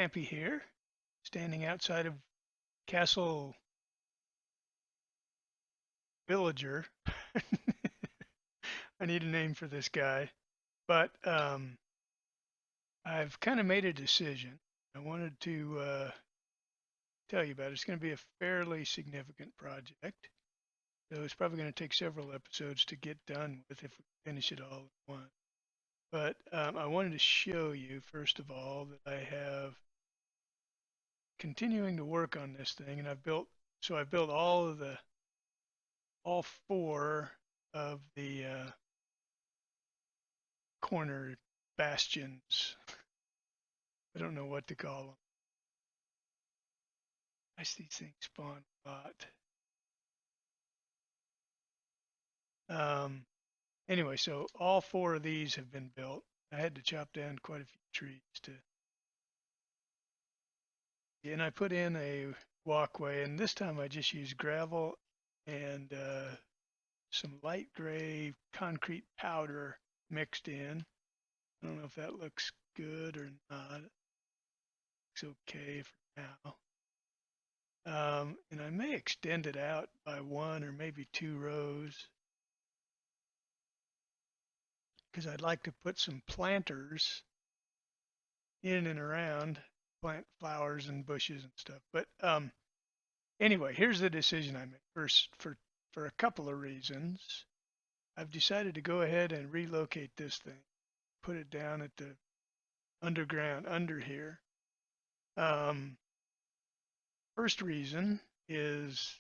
Grampy here, standing outside of Castle Villager. I need a name for this guy, but I've kind of made a decision. I wanted to tell you about it. It's going to be a fairly significant project, so it's probably going to take several episodes to get done with if we finish it all at once. But I wanted to show you, first of all, that I have continuing to work on this thing, and I've built all four of the corner bastions. I don't know what to call them. I see these things spawn a lot. Anyway, so all four of these have been built. I had to chop down quite a few trees and I put in a walkway, and this time I just used gravel and some light gray concrete powder mixed in. I don't know if that looks good or not. Looks okay for now. And I may extend it out by one or maybe two rows because I'd like to put some planters in and around, plant flowers and bushes and stuff. But anyway, here's the decision I made. First, for a couple of reasons, I've decided to go ahead and relocate this thing, put it down at the underground under here. First reason is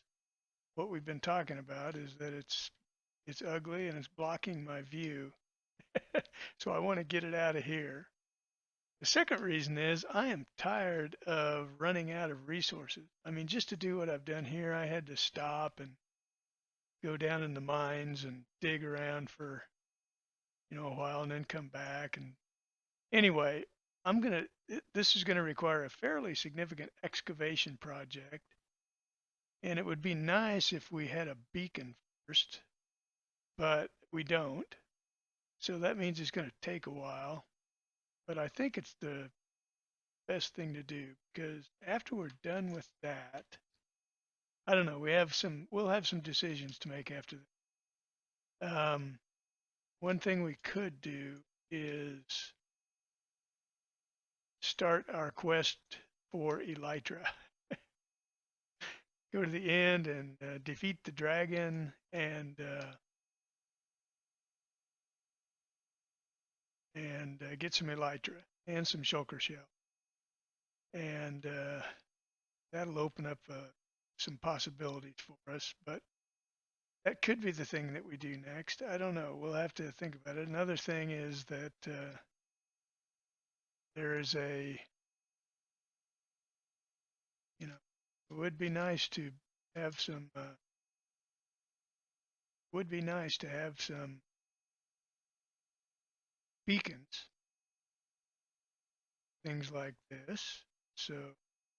what we've been talking about is that it's ugly and it's blocking my view. So I want to get it out of here. The second reason is I am tired of running out of resources. I mean, just to do what I've done here, I had to stop and go down in the mines and dig around for, a while and then come back. And anyway, this is gonna require a fairly significant excavation project. And it would be nice if we had a beacon first, but we don't. So that means it's going to take a while. But I think it's the best thing to do because after we're done with that, I don't know, we'll have some decisions to make after that. One thing we could do is start our quest for Elytra. Go to the end and defeat the dragon and get some elytra and some shulker shell, and that'll open up some possibilities for us. But that could be the thing that we do next. I don't know. We'll have to think about it. Another thing is that there is it would be nice to have some. Would be nice to have some beacons, things like this. So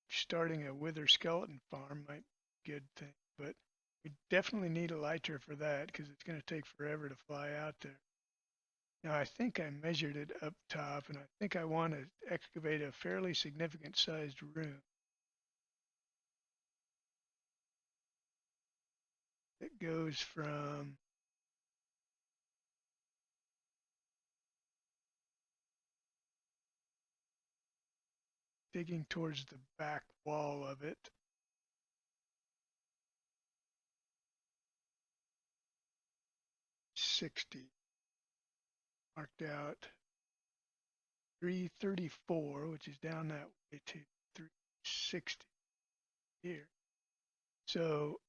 starting a wither skeleton farm might be a good thing, but we definitely need a lighter for that because it's going to take forever to fly out there. Now I think I measured it up top, and I think I want to excavate a fairly significant sized room that goes from digging towards the back wall of it. '60 marked out 334, which is down that way to 360 here. So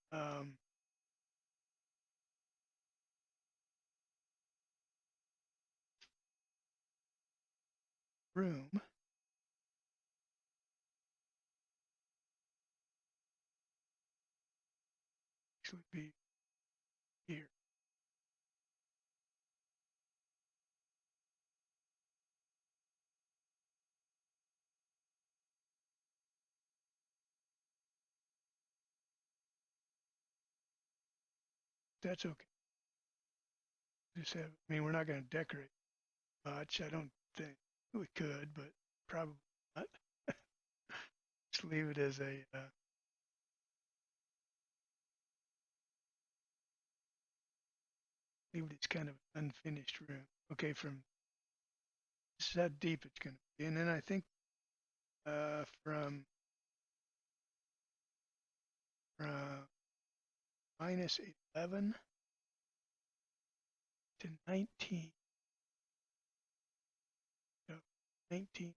room actually be here. That's okay. Just have, I mean, we're not going to decorate much. I don't think we could, but probably not. Just leave it as a, leave it as kind of an unfinished room. Okay, from this is how deep it's going to be. And then I think from minus 11 to 19. So 19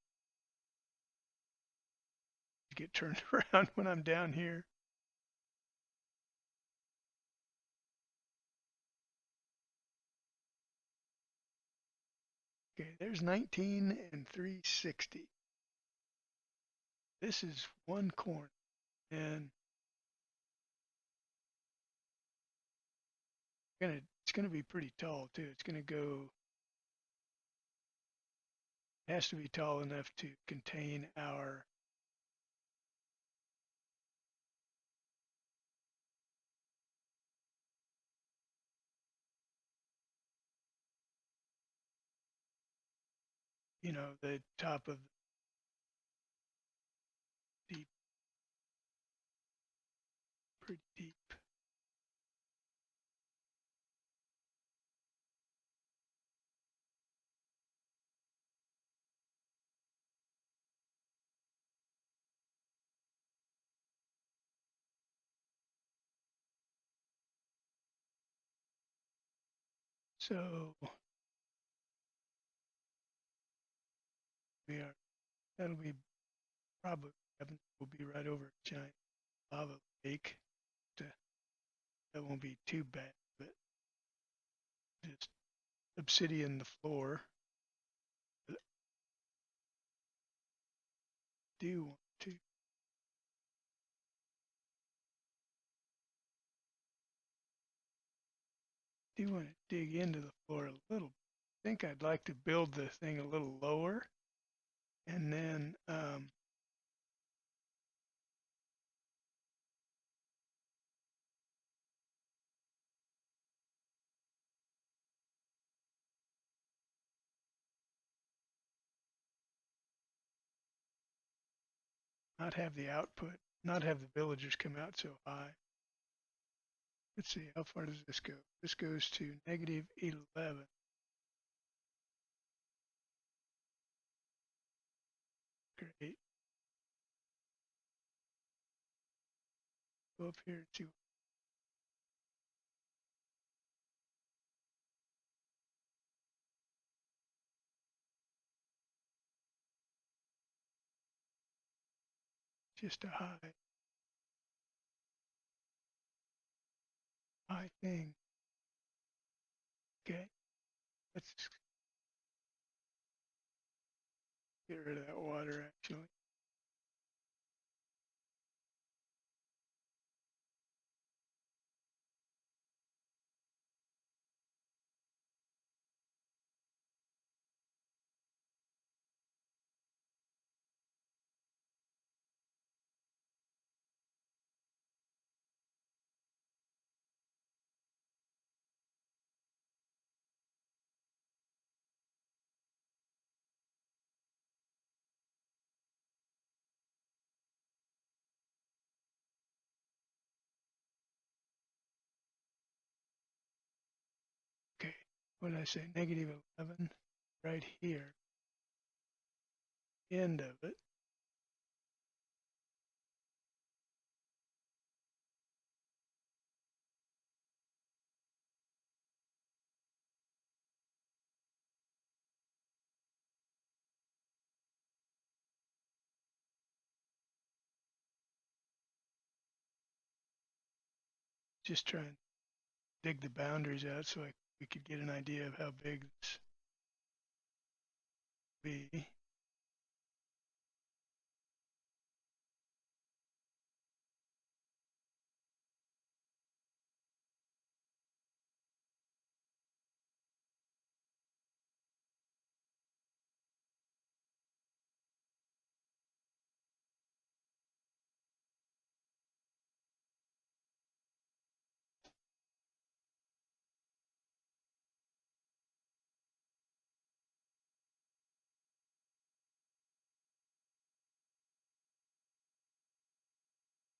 to get turned around when I'm down here. Okay, there's 19 and 360. This is one corner, and it's gonna be pretty tall too. It's gonna go, has to be tall enough to contain our, the top of the deep, pretty deep. So that'll be probably, will be right over a giant lava lake. That won't be too bad, but just obsidian the floor. But do want to dig into the floor a little. I think I'd like to build the thing a little lower, and then not have the output, not have the villagers come out so high. Let's see, how far does this go? This goes to negative 11. Great. Go up here and see. Just a high thing. Okay, let's get rid of that water actually. Okay, what did I say? Negative 11 right here. End of it. Just try and dig the boundaries out so we could get an idea of how big this will be.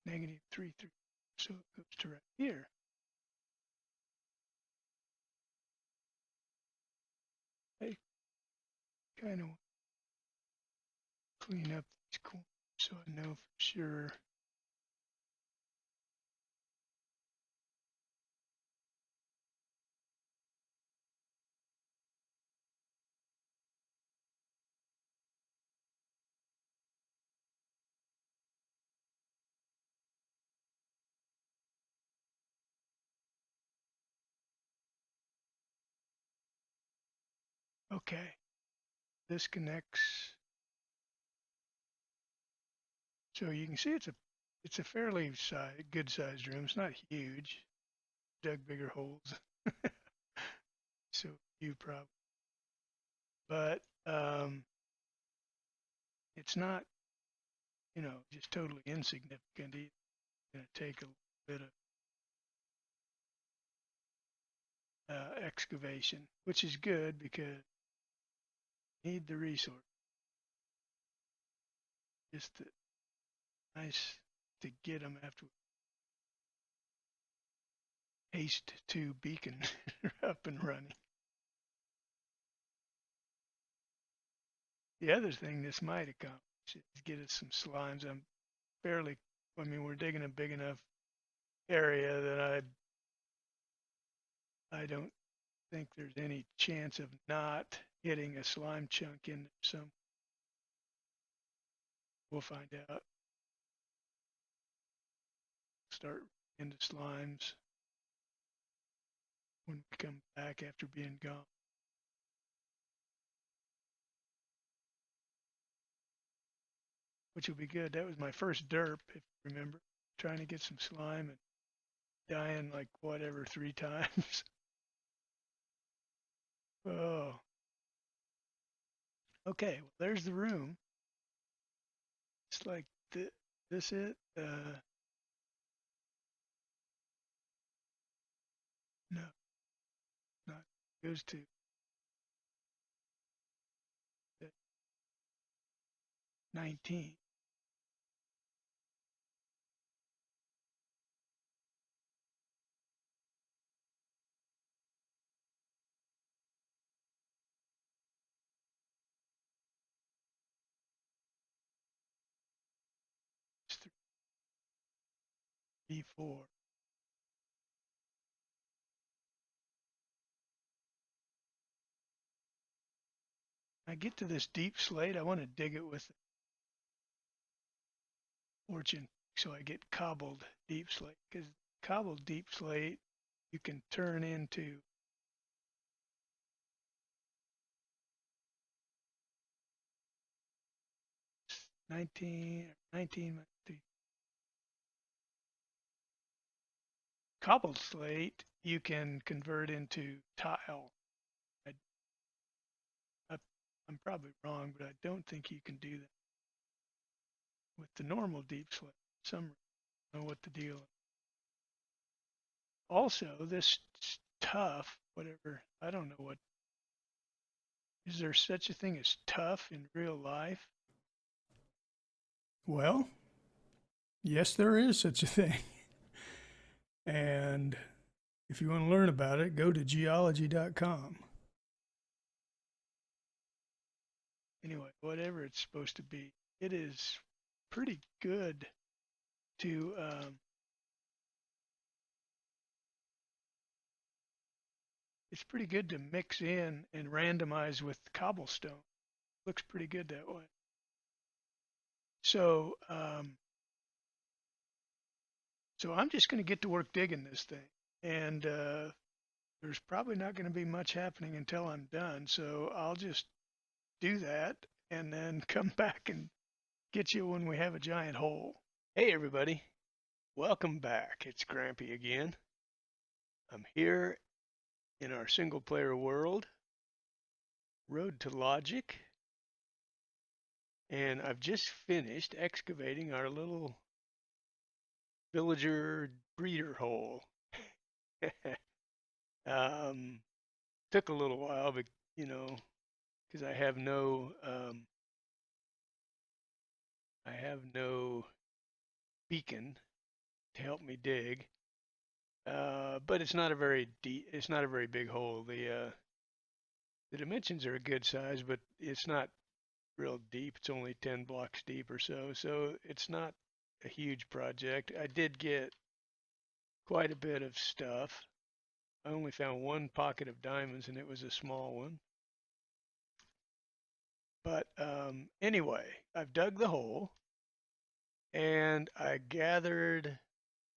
negative 3, 3. So it goes to right here. I kind of clean up these corners so I know for sure. Okay, this connects. So you can see it's a fairly good sized room. It's not huge. Dug bigger holes. So you probably, but it's not, just totally insignificant. It's going to take a bit of excavation, which is good because you need the resource. Just nice to get them after haste to beacon up and running. The other thing this might accomplish is get us some slimes. We're digging a big enough area that I don't think there's any chance of not hitting a slime chunk in there. Some we'll find out. Start into slimes when we come back after being gone. Which will be good. That was my first derp, if you remember, trying to get some slime and dying like whatever 3 times. Oh, okay. Well, there's the room. It's like this it. No, not goes to 19. It's 3, 4. I get to this deep slate. I want to dig it with fortune, so I get cobbled deep slate. Because cobbled deep slate, you can turn into 19. Cobbled slate you can convert into tile. I, I'm probably wrong, but I don't think you can do that with the normal deep slate. Some know what the deal is. Also, this tough, whatever, I don't know what, is there such a thing as tough in real life? Well, yes, there is such a thing. And if you want to learn about it, go to geology.com. Anyway, whatever it's supposed to be, it is pretty good to it's pretty good to mix in and randomize with cobblestone. Looks pretty good that way. So so I'm just going to get to work digging this thing, and there's probably not going to be much happening until I'm done. So I'll just do that and then come back and get you when we have a giant hole. Hey everybody, welcome back. It's Grampy again. I'm here in our single player world, Road to Logic, and I've just finished excavating our little villager breeder hole. um, Took a little while, but because I have no beacon to help me dig. But it's not a very deep, it's not a very big hole. The dimensions are a good size, but it's not real deep. It's only 10 blocks deep or so. So it's not a huge project. I did get quite a bit of stuff. I only found one pocket of diamonds, and it was a small one. But anyway, I've dug the hole, and I gathered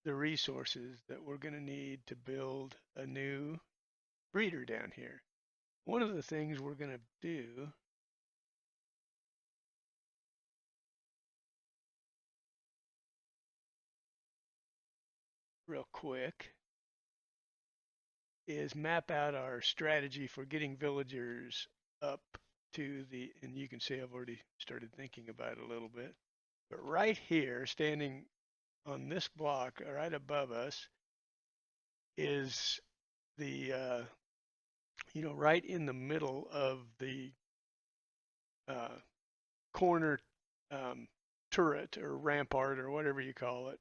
the resources that we're going to need to build a new breeder down here. One of the things we're going to do real quick is map out our strategy for getting villagers up to the, and you can see I've already started thinking about it a little bit, but right here, standing on this block right above us, is the, right in the middle of the uh, corner um, turret or rampart or whatever you call it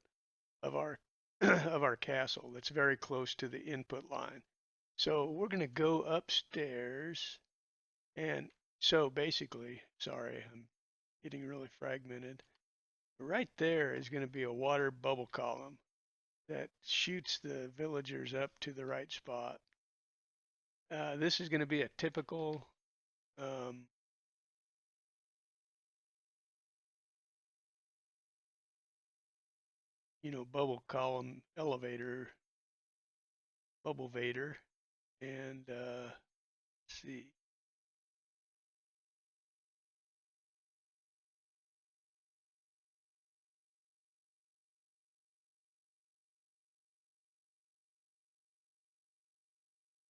of our of our castle that's very close to the input line. So we're going to go upstairs, and so basically, sorry, I'm getting really fragmented. Right there is going to be a water bubble column that shoots the villagers up to the right spot. This is going to be a typical um, bubble column elevator, bubble vader, and let's see.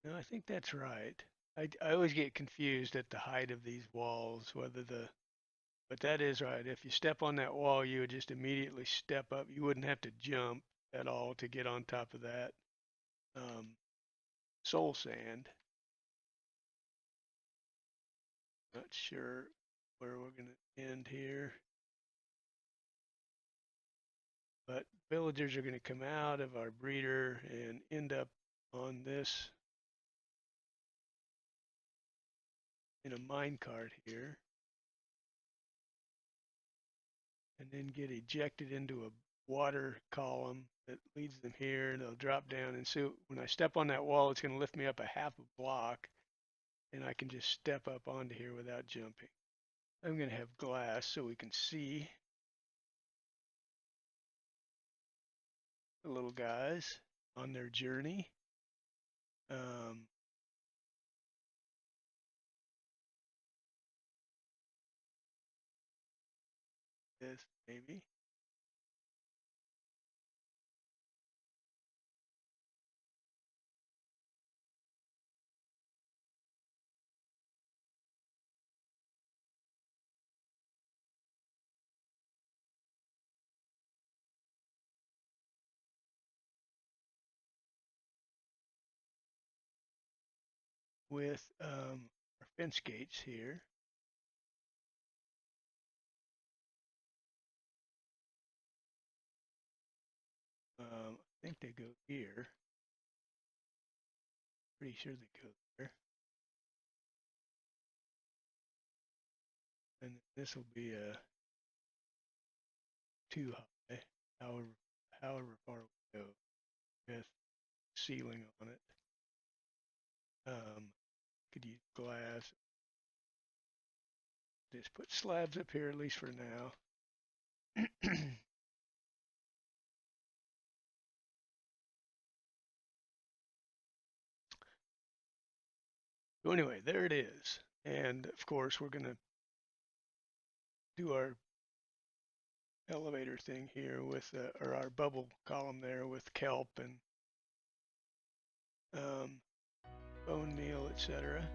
No, I think that's right. I always get confused at the height of these walls, but that is right. If you step on that wall, you would just immediately step up. You wouldn't have to jump at all to get on top of that um, soul sand. Not sure where we're going to end here, but villagers are going to come out of our breeder and end up on this in a mine cart here, and then get ejected into a water column that leads them here, and they'll drop down. And so when I step on that wall, it's going to lift me up a half a block, and I can just step up onto here without jumping. I'm going to have glass so we can see the little guys on their journey. Um, this maybe. With our fence gates here. I think they go here. Pretty sure they go there. And this will be too high, however far we go with ceiling on it. Could use glass. Just put slabs up here at least for now. So anyway, there it is. And of course, we're going to do our elevator thing here with, or our bubble column there with kelp and bone meal, etc.